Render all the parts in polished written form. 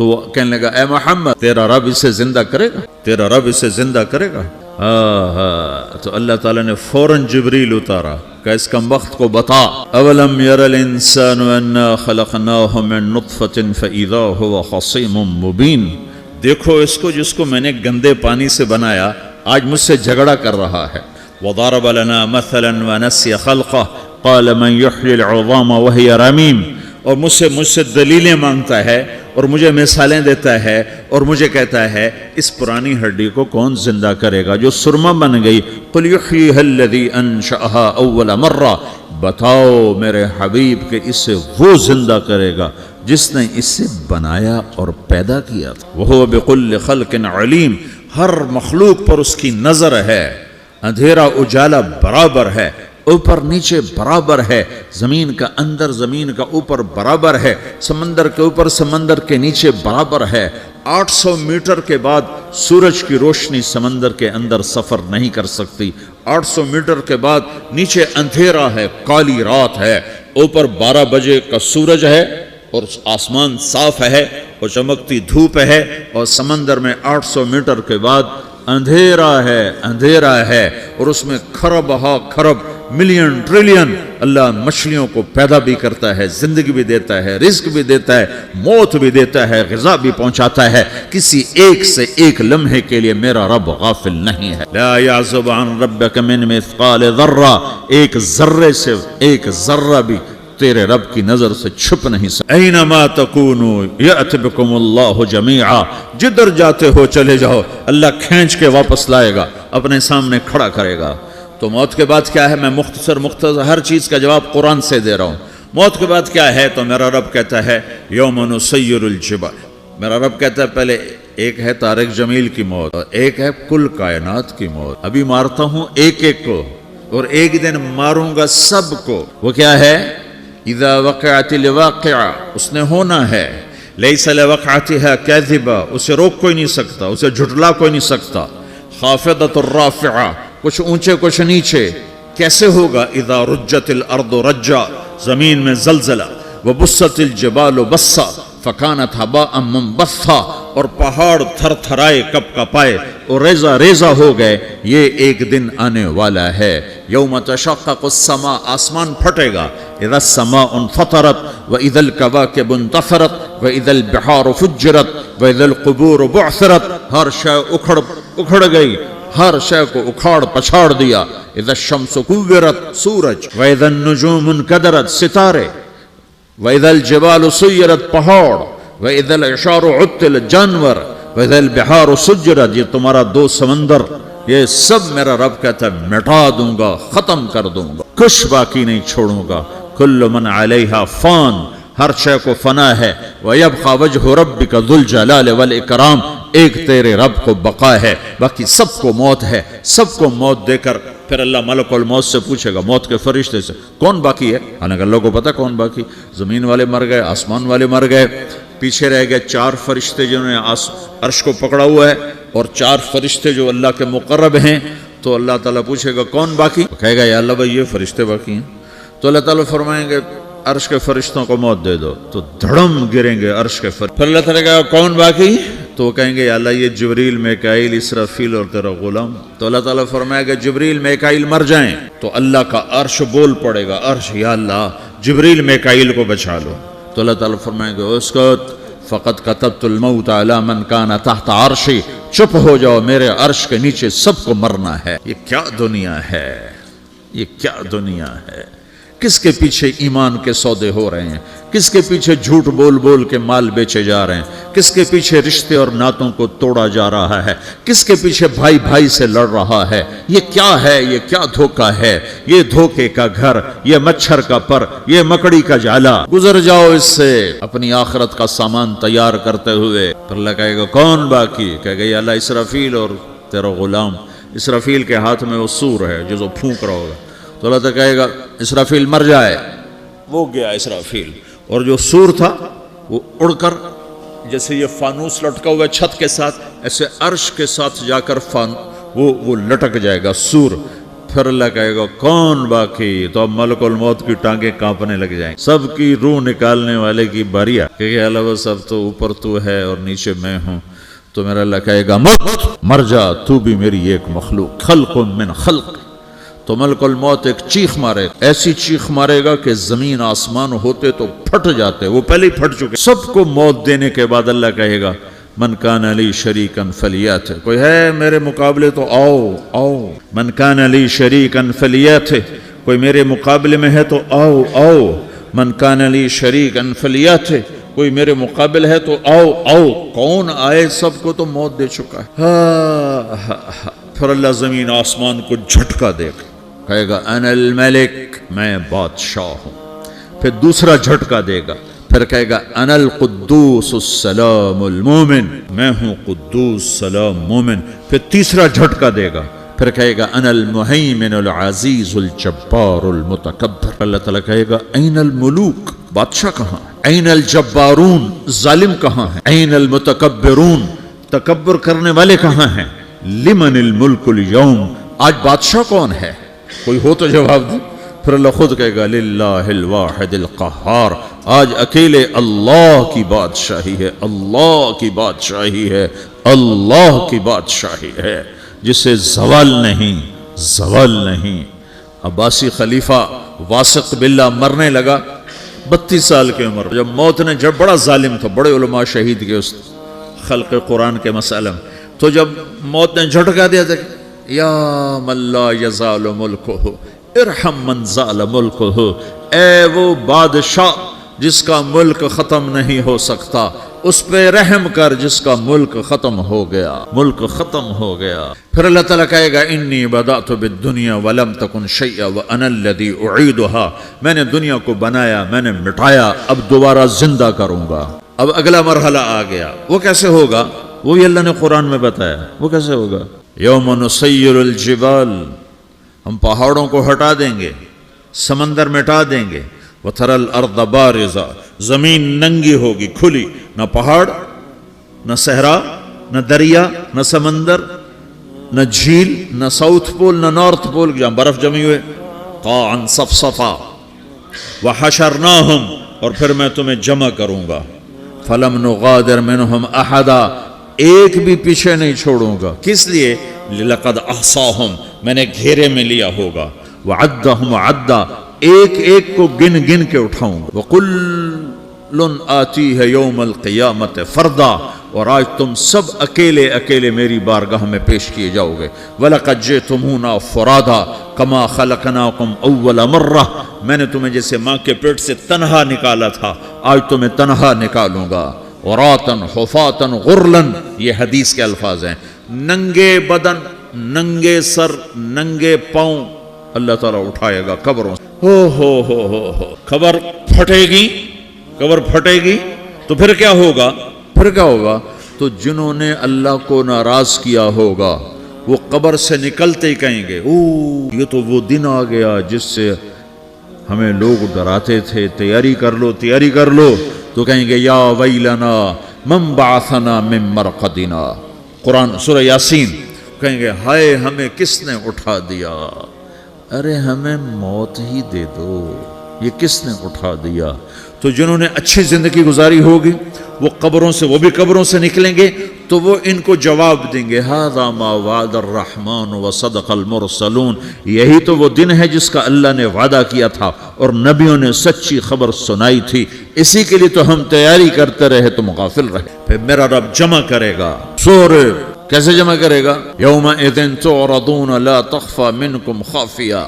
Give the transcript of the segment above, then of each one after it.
تو وہ کہنے لگا اے محمد تیرا رب اسے زندہ کرے گا، تیرا رب اسے زندہ کرے گا؟ تو اللہ تعالیٰ نے فوراً جبریل اتارا کہ اس کم وقت کو بتا، اولم یر الانسان انا خلقناہ من نطفۃ فاذا هو خصیم مبین، دیکھو اس کو جس کو میں نے گندے پانی سے بنایا آج مجھ سے جھگڑا کر رہا ہے۔ وضرب لنا مثلا ونسی خلقہ قال من یحیی العظام وهي رمیم، اور مجھ سے دلیلیں مانگتا ہے اور مجھے مثالیں دیتا ہے اور مجھے کہتا ہے اس پرانی ہڈی کو کون زندہ کرے گا جو سرما بن گئی؟ قل یحییھا الذی انشأھا اول مرہ، بتاؤ میرے حبیب کہ اسے وہ زندہ کرے گا جس نے اسے بنایا اور پیدا کیا تھا۔ وہو بکل خلق علیم، ہر مخلوق پر اس کی نظر ہے، اندھیرا اجالا برابر ہے، اوپر نیچے برابر ہے، زمین کا اندر زمین کا اوپر برابر ہے، سمندر کے اوپر سمندر کے نیچے برابر ہے۔ 800 میٹر کے بعد سورج کی روشنی سمندر کے اندر سفر نہیں کر سکتی، 800 میٹر کے بعد نیچے اندھیرا ہے، کالی رات ہے، اوپر 12 بجے کا سورج ہے اور آسمان صاف ہے اور چمکتی دھوپ ہے، اور سمندر میں 800 میٹر کے بعد اندھیرا ہے اور اس میں کھرب ہا کھرب ملین ٹریلین اللہ مچھلیوں کو پیدا بھی کرتا ہے، زندگی بھی دیتا ہے، رزق بھی دیتا ہے، موت بھی دیتا ہے، غذا بھی پہنچاتا ہے۔ کسی ایک سے ایک لمحے کے لیے میرا رب غافل نہیں ہے۔ لا یعزب عن ربک من مثقال ذرہ، ایک ذرے سے ایک ذرہ بھی تیرے رب کی نظر سے چھپ نہیں سکتا۔ اینما تکونوا یأتی بکم اللہ جمیعا، جدھر جاتے ہو چلے جاؤ، اللہ کھینچ کے واپس لائے گا، اپنے سامنے کھڑا کرے گا۔ تو موت کے بعد کیا ہے؟ میں مختصر ہر چیز کا جواب قرآن سے دے رہا ہوں۔ موت کے بعد کیا ہے؟ تو میرا رب کہتا ہے یوم نسیر الجبال، میرا رب کہتا ہے پہلے ایک ہے طارق جمیل کی موت اور ایک ہے کل کائنات کی موت، ابھی مارتا ہوں ایک ایک کو اور ایک دن ماروں گا سب کو۔ وہ کیا ہے؟ اذا وقعت الواقعہ، اس نے ہونا ہے، لیس لوقعتها کاذبہ، اسے روک کوئی نہیں سکتا، اسے جھٹلا کوئی نہیں سکتا۔ خافضۃ الرافعہ، کچھ اونچے کچھ نیچے، کیسے ہوگا؟ اذا رجت الارض رجا، زمین میں زلزلہ، وبست الجبال بسا فکانت ہباء منبثا، اور پہاڑ تھر تھرائے کپ کپائے اور ریزہ ریزہ ہو گئے۔ یہ ایک دن آنے والا ہے، یوم تشقق السماء، آسمان پھٹے گا، اذا السماء انفطرت واذا الكواكب انتثرت واذا البحار فجرت واذا القبور بعثرت، ہر شے اکھڑ گئی، ہر شے کو اکھاڑ پچھاڑ دیا۔ اذا الشمس کورت، سورج، واذا النجوم انکدرت، ستارے، وَإِذَا الْجِبَالُ سُيِّرَتْ، پہاڑ، وَإِذَا الْعِشَارُ عُطِّلَتْ، جانور، وَإِذَا الْبِحَارُ سُجِّرَتْ، یہ تمہارا دو سمندر، یہ سب میرا رب کہتا ہے مٹا دوں گا، ختم کر دوں گا، کچھ باقی نہیں چھوڑوں گا۔ كُلُّ مَنْ عَلَيْهَا فان، ہر شے کو فنا ہے، وَيَبْقَى وَجْهُ رَبِّكَ ذُو الْجَلَالِ وَالْإِكْرَامِ، ایک تیرے رب کو بقا ہے، باقی سب کو موت ہے۔ سب کو موت دے کر پھر اللہ ملک الموت سے پوچھے گا، موت کے فرشتے سے، کون باقی ہے؟ حالانکہ اللہ کو پتا کون باقی، زمین والے مر گئے، آسمان والے مر گئے، پیچھے رہ گئے 4 فرشتے جنہوں نے عرش کو پکڑا ہوا ہے، اور 4 فرشتے جو اللہ کے مقرب ہیں۔ تو اللہ تعالیٰ پوچھے گا کون باقی؟ کہے گا یا اللہ بھائی یہ فرشتے باقی ہیں۔ تو اللہ تعالیٰ فرمائیں گے عرش کے فرشتوں کو موت دے دو، تو دھڑم گریں گے عرش کے فرشتے۔ پھر اللہ تعالیٰ کہے گا کون باقی؟ تو وہ کہیں گے یا اللہ یہ جبریل، میکائیل، اسرافیل اور تیرا غلام۔ تو اللہ تعالیٰ فرمائے گا جبریل میکائیل مر جائیں، تو اللہ کا عرش بول پڑے گا، عرش یا اللہ جبریل میکائیل کو بچا لو۔ تو اللہ تعالیٰ فرمائے گا اسکت فقد کتبت الموت علی من کان تحت عرشی، چپ ہو جاؤ، میرے عرش کے نیچے سب کو مرنا ہے۔ یہ کیا دنیا ہے، یہ کیا دنیا ہے؟ کس کے پیچھے ایمان کے سودے ہو رہے ہیں، کس کے پیچھے جھوٹ بول بول کے مال بیچے جا رہے ہیں، کس کے پیچھے رشتے اور ناتوں کو توڑا جا رہا ہے، کس کے پیچھے بھائی بھائی سے لڑ رہا ہے۔ یہ کیا ہے؟ یہ کیا دھوکہ ہے؟ یہ دھوکے کا گھر، یہ مچھر کا پر، یہ مکڑی کا جالا۔ گزر جاؤ اس سے اپنی آخرت کا سامان تیار کرتے ہوئے۔ پھر اللہ کہے گا کون باقی؟ کہے گا یا اللہ اسرافیل اور تیرا غلام۔ اسرافیل کے ہاتھ میں وہ سور ہے جو پھونک رہا ہوگا۔ تو اللہ تعالیٰ کہے گا اسرافیل مر جائے، وہ گیا اسرافیل، اور جو سور تھا وہ اڑ کر جیسے یہ فانوس لٹکا ہوا ہے چھت کے ساتھ، ایسے عرش کے ساتھ جا کر وہ لٹک جائے گا سور۔ پھر اللہ کہے گا کون باقی؟ تو اب ملک الموت کی ٹانگیں کانپنے لگ جائیں، سب کی روح نکالنے والے کی باری کہ اللہ وہ سب تو اوپر تو ہے اور نیچے میں ہوں. تو میرا اللہ کہے گا مر جا، تو بھی میری ایک مخلوق، خلق من خلق. تو ملک الموت ایک چیخ مارے، ایسی چیخ مارے گا کہ زمین آسمان ہوتے تو پھٹ جاتے، وہ پہلے ہی پھٹ چکے. سب کو موت دینے کے بعد اللہ کہے گا من کان لی شریکن فلیات، کوئی ہے میرے مقابلے تو آؤ آؤ. من کان لی شریکن فلیات، کوئی میرے مقابلے میں ہے تو آؤ آؤ. من کان لی شریکن فلیات، کوئی میرے مقابل ہے تو آؤ آؤ. کون آئے؟ سب کو تو موت دے چکا ہے. پھر اللہ زمین آسمان کو جھٹکا دے گا، کہے گا انا الملک، میں بادشاہ ہوں. پھر دوسرا جھٹکا دے گا، پھر کہے گا انا القدوس السلام المومن، میں ہوں قدوس سلام مومن. پھر تیسرا جھٹکا دے گا، پھر کہے گا انا المہیمن العزیز الجبار المتکبر. اللہ تعالیٰ کہے گا این الملوک، بادشاہ کہاں ہے؟ این الجبارون، ظالم کہاں ہے؟ این المتکبرون، تکبر کرنے والے کہاں ہیں؟ لمن الملک اليوم، آج بادشاہ کون ہے؟ کوئی ہو تو جواب دے. پھر اللہ خود کہے گا للہ الواحد القہار، آج اکیلے اللہ کی بادشاہی ہے، اللہ کی بادشاہی ہے، اللہ کی بادشاہی ہے، جسے زوال نہیں، زوال نہیں. عباسی خلیفہ واثق باللہ مرنے لگا 32 سال کی عمر. جب موت نے، جب بڑا ظالم تھا، بڑے علماء شہید کے اس خلق قرآن کے مسئلہ میں، تو جب موت نے جھٹکا دیا تھا یا من لا یزال ملکہ ارحم من زال ملکہ، اے وہ بادشاہ جس کا ملک ختم نہیں ہو سکتا، اس پہ رحم کر جس کا ملک ختم ہو گیا، ملک ختم ہو گیا. پھر اللہ تعالیٰ کہے گا انی بدأت بالدنیا ولم تکن شیئا وانا الذی اعیدها، میں نے دنیا کو بنایا، میں نے مٹایا، اب دوبارہ زندہ کروں گا. اب اگلا مرحلہ آ گیا. وہ کیسے ہوگا؟ وہ بھی اللہ نے قرآن میں بتایا. وہ کیسے ہوگا؟ یوم نسیر الجبال، ہم پہاڑوں کو ہٹا دیں گے، سمندر مٹا دیں گے. وتری الارض بارزہ، زمین ننگی ہوگی، کھلی، نہ پہاڑ، نہ صحرا، نہ دریا، نہ سمندر، نہ جھیل، نہ ساؤتھ پول، نہ نارتھ پول جہاں برف جمی ہوئے. قاعا صفصفا وحشرناہم، اور پھر میں تمہیں جمع کروں گا. فلم نغادر منہم احدا، ایک بھی پیچھے نہیں چھوڑوں گا. کس لیے؟ لقد احصاہم، میں نے گھیرے میں لیا ہوگا. وعدہم عدا، ایک ایک کو گن گن کے اٹھاؤں گا. وکل آتیہ یوم القیامت فردا، اور آج تم سب اکیلے اکیلے میری بارگاہ میں پیش کیے جاؤ گے. وَلَقَدْ جِئْتُمُونَا فُرَادًا كَمَا خَلَقْنَاكُمْ أَوَّلَ مَرَّةٍ، میں نے تمہیں جیسے ماں کے پیٹ سے تنہا نکالا تھا، آج تمہیں تنہا نکالوں گا. عُرَاةً حُفَاةً غُرْلًا، یہ حدیث کے الفاظ ہیں. ننگے بدن، ننگے سر، ننگے پاؤں اللہ تعالیٰ اٹھائے گا قبروں سے. ہو قبر پھٹے گی، قبر پھٹے گی تو پھر کیا ہوگا؟ پھر کیا ہوگا؟ تو جنہوں نے اللہ کو ناراض کیا ہوگا وہ قبر سے نکلتے ہی کہیں گے یہ تو وہ دن آ گیا جس سے ہمیں لوگ ڈراتے تھے، تیاری کر لو تیاری کر لو. تو کہیں گے یا ویلنا من بعثنا من مرقدنا، قرآن سورہ یاسین. کہیں گے ہائے ہمیں کس نے اٹھا دیا، ارے ہمیں موت ہی دے دو، یہ کس نے اٹھا دیا. تو جنہوں نے اچھی زندگی گزاری ہوگی وہ قبروں سے، وہ بھی قبروں سے نکلیں گے تو وہ ان کو جواب دیں گے ھذا ما وعد الرحمن وصدق المرسلون، یہی تو وہ دن ہے جس کا اللہ نے وعدہ کیا تھا اور نبیوں نے سچی خبر سنائی تھی، اسی کے لیے تو ہم تیاری کرتے رہے تم غافل رہے. پھر میرا رب جمع کرے گا. سورہ کیسے جمع کرے گا؟ یومئذ تعرضون لا تخفى منکم خافیہ،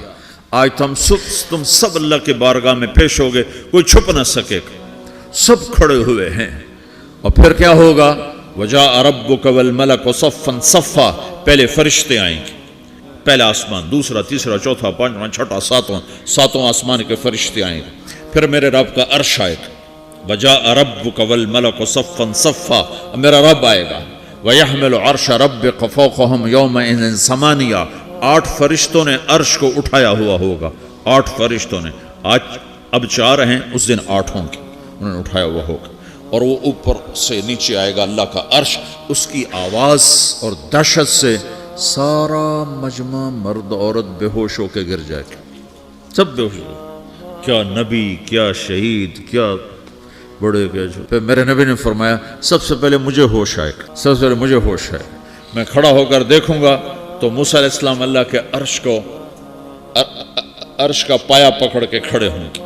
آج تم سب اللہ کے بارگاہ میں پیش ہوگے، کوئی چھپ نہ سکے گا، سب کھڑے ہوئے ہیں. اور پھر کیا ہوگا؟ وجاء ربک والملک صفا صفا، پہلے فرشتے آئیں گے، پہلا آسمان، دوسرا، تیسرا، چوتھا، پانچواں، چھٹا، ساتواں آسمان کے فرشتے آئیں گے. پھر میرے رب کا عرش آئے گا. وجاء ربک والملک صفا صفا، میرا رب آئے گا. وَيَحْمِلُ عَرْشَ رَبِّكَ فَوْقَهُمْ يَوْمَئِذٍ ثَمَانِيَةٌ، 8 فرشتوں نے عرش کو اٹھایا ہوا ہوگا. 8 فرشتوں نے، آج اب 4 ہیں، اس دن 8 ہوں گے، انہوں نے اٹھایا ہوا ہوگا. اور وہ اوپر سے نیچے آئے گا اللہ کا عرش، اس کی آواز اور دہشت سے سارا مجمع مرد عورت بے ہوش ہو کے گر جائے گا، سب بے ہوش ہو۔ کیا نبی، کیا شہید، کیا بڑے، کیا جو۔ پھر میرے نبی نے فرمایا سب سے پہلے مجھے ہوش آئے گا، سب سے پہلے مجھے ہوش آئے گا، میں کھڑا ہو کر دیکھوں گا تو موسیٰ علیہ السلام اللہ کے عرش کا پایا پکڑ کے کھڑے ہوں گے۔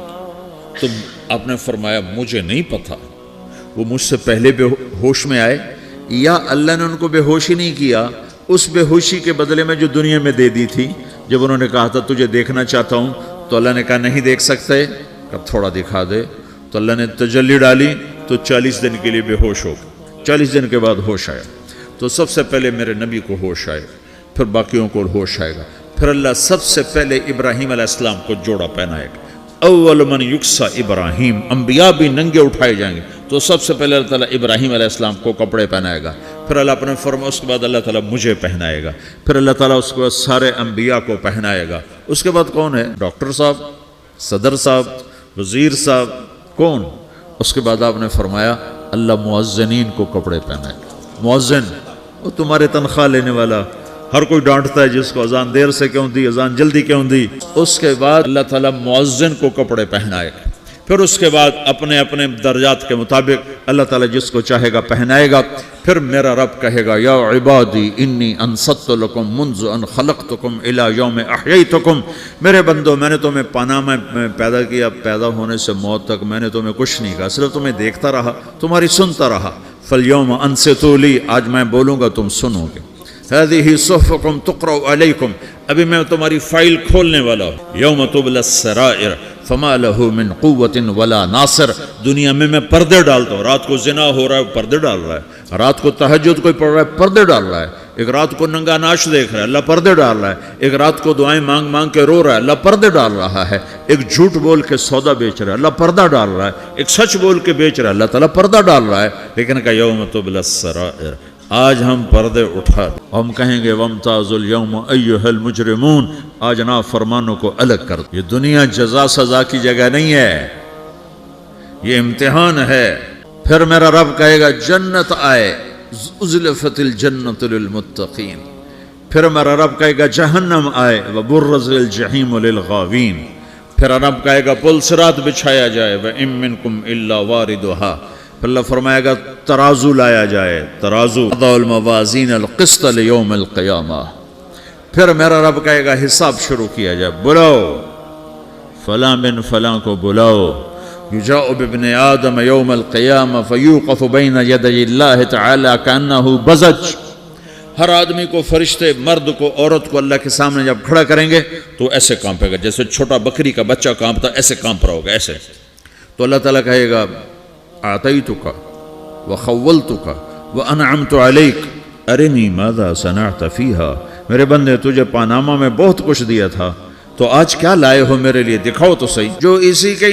تو آپ نے فرمایا مجھے نہیں پتا وہ مجھ سے پہلے بے ہوش میں آئے یا اللہ نے ان کو بے ہوشی نہیں کیا، اس بے ہوشی کے بدلے میں جو دنیا میں دے دی تھی، جب انہوں نے کہا تھا تجھے دیکھنا چاہتا ہوں تو اللہ نے کہا نہیں دیکھ سکتے، کہ تھوڑا دکھا دے، تو اللہ نے تجلی ڈالی تو 40 دن کے لیے بے ہوش ہو گئے، 40 دن کے بعد ہوش آیا۔ تو سب سے پہلے میرے نبی کو ہوش آئے، پھر باقیوں کو ہوش آئے گا، پھر اللہ سب سے پہلے ابراہیم علیہ السلام کو جوڑا پہنائے گا۔ اول من یکسا ابراہیم، انبیاء بھی ننگے اٹھائے جائیں گے، تو سب سے پہلے اللہ تعالیٰ ابراہیم علیہ السلام کو کپڑے پہنائے گا، پھر اللہ اپنے فرما، اس کے بعد اللہ تعالیٰ مجھے پہنائے گا، پھر اللہ تعالیٰ اس کے بعد سارے انبیاء کو پہنائے گا۔ اس کے بعد کون ہے؟ ڈاکٹر صاحب، صدر صاحب، وزیر صاحب، کون؟ اس کے بعد آپ نے فرمایا اللہ مؤذنین کو کپڑے پہنائے گا۔ مؤذن وہ تمہارے تنخواہ لینے والا، ہر کوئی ڈانٹتا ہے جس کو اذان دیر سے کیوں دی، اذان جلدی کیوں دی۔ اس کے بعد اللہ تعالیٰ مؤذن کو کپڑے پہنائے گا، پھر اس کے بعد اپنے اپنے درجات کے مطابق اللہ تعالیٰ جس کو چاہے گا پہنائے گا۔ پھر میرا رب کہے گا یا عبادی انی انصت لکم منذ ان خلقتکم الی یوم احییتکم، میرے بندو میں نے تمہیں پاناما میں پیدا کیا، پیدا ہونے سے موت تک میں نے تمہیں کچھ نہیں کہا، صرف تمہیں دیکھتا رہا، تمہاری سنتا رہا۔ فالیوم انصتوا لی، آج میں بولوں گا تم سنو گے۔ هذه صحفكم تقرأ عليكم، ابھی میں تمہاری فائل کھولنے والا ہوں۔ یوم تبلی السرائر فما له من قوت ولا ناصر، دنیا میں پردے ڈالتا ہوں، رات کو زنا ہو رہا ہے پردے ڈال رہا ہے، رات کو تہجد کوئی پڑھ رہا ہے پردے ڈال رہا ہے، ایک رات کو ننگا ناچ دیکھ رہا ہے اللہ پردے ڈال رہا ہے، ایک رات کو دعائیں مانگ مانگ کے رو رہا ہے اللہ پردے ڈال رہا ہے، ایک جھوٹ بول کے سودا بیچ رہا ہے اللہ پردہ ڈال رہا ہے، ایک سچ بول کے بیچ رہا ہے اللہ تعالیٰ پردہ ڈال رہا ہے۔ لیکن کہ یوم تبلی السرائر، آج ہم پردے اٹھا دیں، ہم کہیں گے وامتازوا اليوم ایھا المجرمون، آج نافرمانوں کو الگ کر دیں۔ یہ دنیا جزا سزا کی جگہ نہیں ہے، یہ امتحان ہے۔ پھر میرا رب کہے گا جنت آئے، ازلفت الجنت للمتقین، پھر میرا رب کہے گا جہنم آئے، وبرز الجحیم للغاوین، پھر رب کہے گا پل صراط بچھایا جائے، وَإِن مِّنكُمْ إِلَّا وَارِدُهَا، پھر اللہ فرمائے گا ترازو لایا جائے، ترازو، وَضَعُ الْمَوَازِينَ الْقِسْطَ لِيَوْمِ الْقِيَامَةِ، پھر میرا رب کہے گا حساب شروع کیا جائے، بلاؤ فلاں بن فلاں کو بلاؤ، یجاء بابن آدم یوم القیامہ فیوقف بین یدی اللہ تعالی کأنہ بزج، ہر آدمی کو، فرشتے، مرد کو، عورت کو اللہ کے سامنے جب کھڑا کریں گے تو ایسے کانپے گا جیسے چھوٹا بکری کا بچہ کانپتا، ایسے کانپ رہا ہوگا ایسے۔ تو اللہ تعالیٰ کہے گا اعطیتک وخولتک وانعمت علیک ارنی ماذا صنعت فیہا، میرے بندے تجھے پاناما میں بہت کچھ دیا تھا، تو آج کیا لائے ہو میرے لیے، دکھاؤ تو صحیح۔ جو اسی کے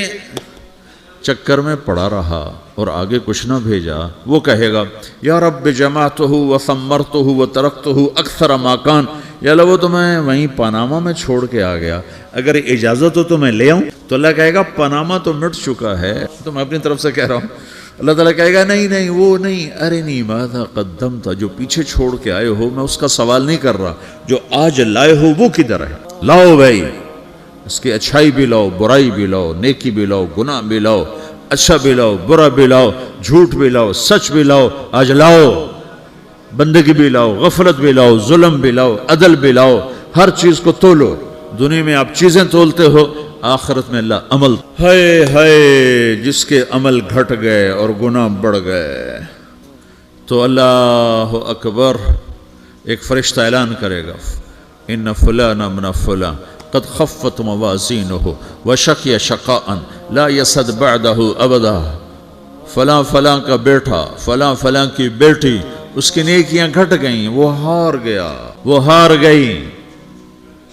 چکر میں پڑا رہا اور آگے کچھ نہ بھیجا، وہ کہے گا یا رب جمعتہ وثمرتہ وترکتہ اکثر ما کان، یا اللہ وہ تو میں وہیں پاناما میں چھوڑ کے آ گیا، اگر اجازت ہو تو میں لے آؤں؟ تو اللہ کہے گا پاناما تو مٹ چکا ہے، تو میں اپنی طرف سے کہہ رہا ہوں۔ اللہ تعالیٰ کہے گا نہیں نہیں وہ نہیں، ارنی ماذا قدمت، جو پیچھے چھوڑ کے آئے ہو میں اس کا سوال نہیں کر رہا، جو آج لائے ہو وہ کدھر ہے؟ لاؤ بھائی، اس کی اچھائی بھی لاؤ، برائی بھی لاؤ، نیکی بھی لاؤ، گناہ بھی لاؤ، اچھا بھی لاؤ، برا بھی لاؤ، جھوٹ بھی لاؤ، سچ بھی لاؤ، آج لاؤ، بندگی بھی لاؤ، غفلت بھی لاؤ، ظلم بھی لاؤ، عدل بھی لاؤ، ہر چیز کو تولو۔ دنیا میں آپ چیزیں تولتے ہو، آخرت میں اللہ عمل، ہائے ہائے جس کے عمل گھٹ گئے اور گناہ بڑھ گئے، تو اللہ اکبر، ایک فرشتہ اعلان کرے گا ان فلان من فلان قد خفت موازینہ وشقی شقاء لا یسد بعدہ ابدا، فلاں فلاں کا بیٹا، فلاں فلاں کی بیٹی، اس کی نیکیاں گھٹ گئیں، وہ ہار گیا، وہ ہار گئی،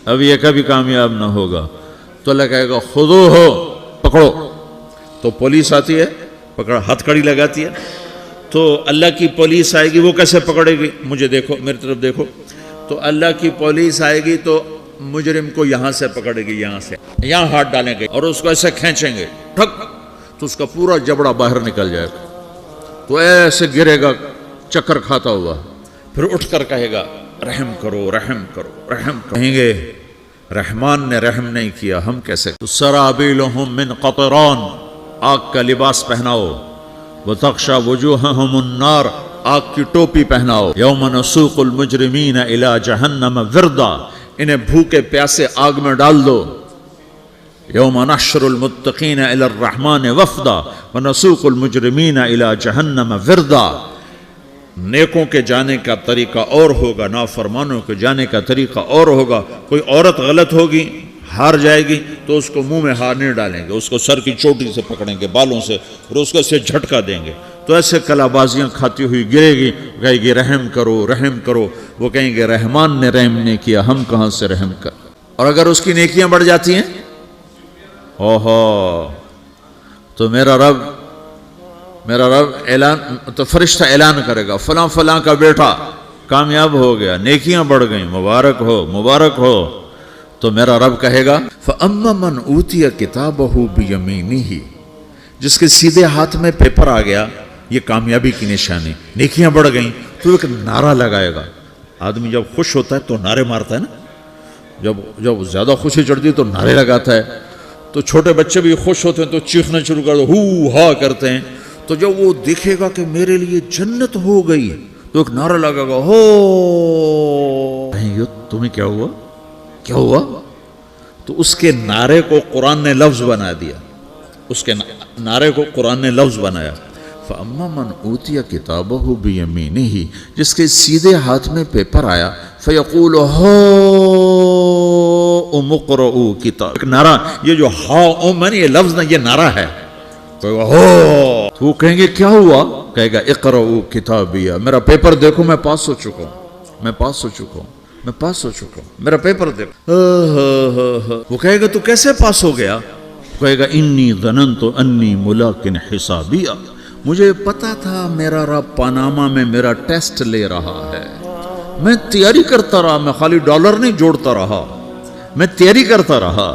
اب یہ کبھی کامیاب نہ ہوگا۔ تو اللہ کہے گا خودو ہو، پکڑو، تو پولیس آتی ہے، پکڑا، ہتھ کڑی لگاتی ہے، تو اللہ کی پولیس آئے گی، وہ کیسے پکڑے گی؟ مجھے دیکھو، میری طرف دیکھو، تو اللہ کی پولیس آئے گی تو مجرم کو یہاں سے پکڑے گی، یہاں سے، یہاں ہاتھ ڈالیں گے اور اس کو ایسے کھینچیں گے، ٹھک، تو اس کا پورا جبڑا باہر نکل جائے گا، تو ایسے گرے گا چکر کھاتا ہوا، پھر اٹھ کر کہے گا رحم کرو رحم کرو رحم کرو. کہیں گے رحمان نے رحم نہیں کیا ہم کیسے؟ سرابیلہم من قطران، آگ کا لباس پہناؤ. وتغشا وجوہہم النار، آگ کی ٹوپی پہناؤ. یوم نسوق المجرمین الی جہنم وردا، انہیں بھوکے پیاسے آگ میں ڈال دو. یوم نحشر المتقین الی الرحمن وفدا ونسوق المجرمین الی جہنم وردا. نیکوں کے جانے کا طریقہ اور ہوگا، نافرمانوں کے جانے کا طریقہ اور ہوگا. کوئی عورت غلط ہوگی، ہار جائے گی تو اس کو منہ میں ہار نہیں ڈالیں گے، اس کو سر کی چوٹی سے پکڑیں گے، بالوں سے، اور اس کو سے جھٹکا دیں گے. تو ایسے کلا بازیاں کھاتی ہوئی گرے گی، کہے گی رحم کرو رحم کرو. وہ کہیں گے رحمان نے رحم نہیں کیا ہم کہاں سے رحم کر. اور اگر اس کی نیکیاں بڑھ جاتی ہیں، اوہو، تو میرا رب اعلان، تو فرشتہ اعلان کرے گا فلاں فلاں کا بیٹا کامیاب ہو گیا، نیکیاں بڑھ گئیں، مبارک ہو مبارک ہو. تو میرا رب کہے گا فَأَمَّا مَنْ أُوتِيَ كِتَابَهُ بِيَمِينِهِ، جس کے سیدھے ہاتھ میں پیپر آ گیا، یہ کامیابی کی نشانی، نیکیاں بڑھ گئیں. تو ایک نعرہ لگائے گا. آدمی جب خوش ہوتا ہے تو نعرے مارتا ہے نا، جب زیادہ خوشی چڑھتی ہے تو نعرے لگاتا ہے. تو چھوٹے بچے بھی خوش ہوتے ہیں تو چیخنا شروع کر دو، ہو ہا کرتے ہیں. تو جب وہ دیکھے گا کہ میرے لیے جنت ہو گئی تو ایک نعرہ لگا گا، ہو. تمہیں کیا ہوا کیا ہوا؟ تو اس کے نعرے کو قرآن نے لفظ بنا دیا، اس کے نعرے کو قرآن نے لفظ بنایا. فَأَمَّا مَنْ أُوتِيَ كِتَابَهُ بِيَمِينِهِ، جس کے سیدھے ہاتھ میں پیپر آیا، فَيَقُولُ هَاؤْمُ اقْرَءُوا کتاب. ایک نعرہ، یہ جو ہاؤم ہے نا، یہ لفظ نہ، یہ نعرہ ہے. تو وہ کہیں گے کیا ہوا؟ کہے گا اقرؤوا کتابیہ، میرا پیپر دیکھو، میں پاس ہو چکا ہوں، میں پاس ہو چکا ہوں، میں پاس ہو چکا ہوں، میرا پیپر دیکھو. وہ کہے گا تو کیسے پاس ہو گیا؟ کہے گا انی ظننت انی ملاق حسابیہ، مجھے پتا تھا میرا رب پاناما میں میرا ٹیسٹ لے رہا ہے. میں تیاری کرتا رہا، میں خالی ڈالر نہیں جوڑتا رہا، میں تیاری کرتا رہا.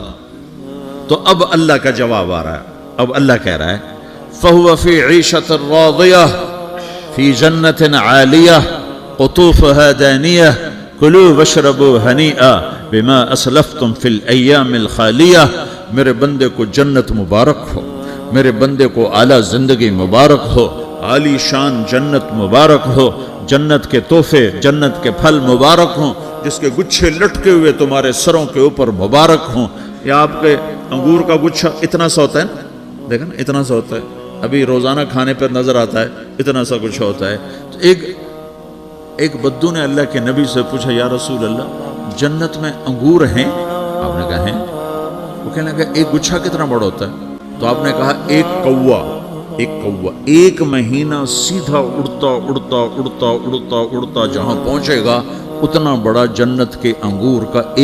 تو اب اللہ کا جواب آ رہا ہے. اب اللہ کہہ رہا ہے فَهُوَ فِي عِيشَةٍ رَاضِيَةٍ فِي جَنَّةٍ عَالِيَةٍ قُطُوفُهَا دَانِيَةٌ كُلُوا وَاشْرَبُوا هَنِيئًا بِمَا أَسْلَفْتُمْ فِي الْأَيَّامِ الْخَالِيَةِ. میرے بندے کو جنت مبارک ہو، میرے بندے کو اعلیٰ زندگی مبارک ہو، عالی شان جنت مبارک ہو، جنت کے تحفے، جنت کے پھل مبارک ہوں، جس کے گچھے لٹکے ہوئے تمہارے سروں کے اوپر مبارک ہوں. یا آپ کے انگور کا گچھا اتنا سا ہوتا ہے نا، دیکھیں نا اتنا سا ہوتا ہے، ابھی روزانہ کھانے پر نظر آتا ہے، اتنا سا کچھ ہوتا ہے. تو ایک بدو نے اللہ کے نبی سے پوچھا یا رسول اللہ جنت میں انگور ہیں؟ آپ نے کہا ہیں. وہ کہنے لگا ایک گچھا کتنا بڑا ہوتا ہے؟ تو آپ نے کہا ایک کوا ایک مہینہ سیدھا اڑتا اڑتا اڑتا اڑتا اڑتا جہاں پہنچے گا اتنا بڑا جنت کے انگور کا ایک